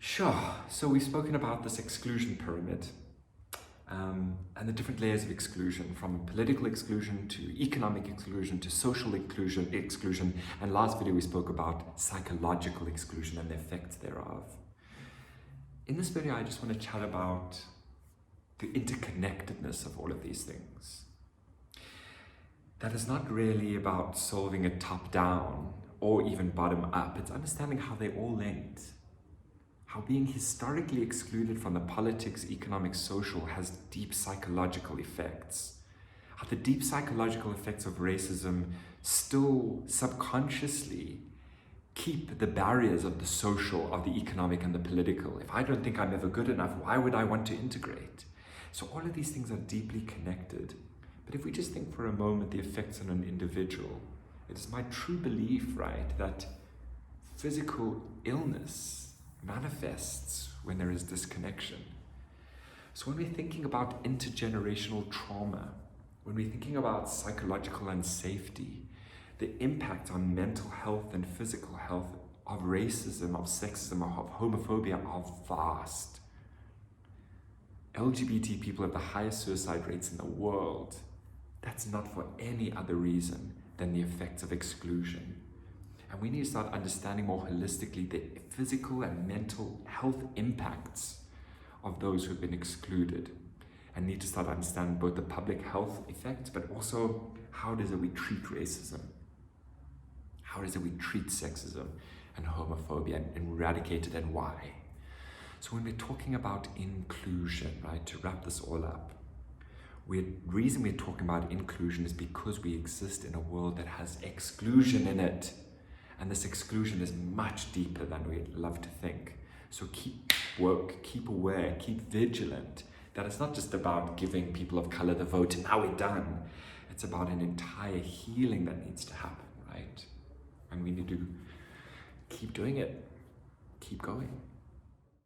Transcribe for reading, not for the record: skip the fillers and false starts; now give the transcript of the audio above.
Sure. So we've spoken about this exclusion pyramid and the different layers of exclusion, from political exclusion to economic exclusion to social exclusion, and last video we spoke about psychological exclusion and the effects thereof. In this video, I just want to chat about the interconnectedness of all of these things. That is not really about solving it top-down or even bottom-up. It's understanding how they're all linked. How being historically excluded from the politics, economic, social has deep psychological effects. How the deep psychological effects of racism still subconsciously keep the barriers of the social, of the economic and the political. If I don't think I'm ever good enough, why would I want to integrate? So all of these things are deeply connected. But if we just think for a moment the effects on an individual, it is my true belief, right, that physical illness manifests when there is disconnection. So when we're thinking about intergenerational trauma, when we're thinking about psychological unsafety, the impact on mental health and physical health of racism, of sexism, of homophobia are vast. LGBT people have the highest suicide rates in the world. That's not for any other reason than the effects of exclusion. And we need to start understanding more holistically the physical and mental health impacts of those who've been excluded, and need to start understanding both the public health effects, but also how it is that we treat racism, how it is that we treat sexism and homophobia and eradicate it, and why. So when we're talking about inclusion, right, to wrap this all up, the reason we're talking about inclusion is because we exist in a world that has exclusion in it. And this exclusion is much deeper than we'd love to think. So keep woke, keep aware, keep vigilant. That it's not just about giving people of color the vote and now we're done. It's about an entire healing that needs to happen, right? And we need to keep doing it, keep going.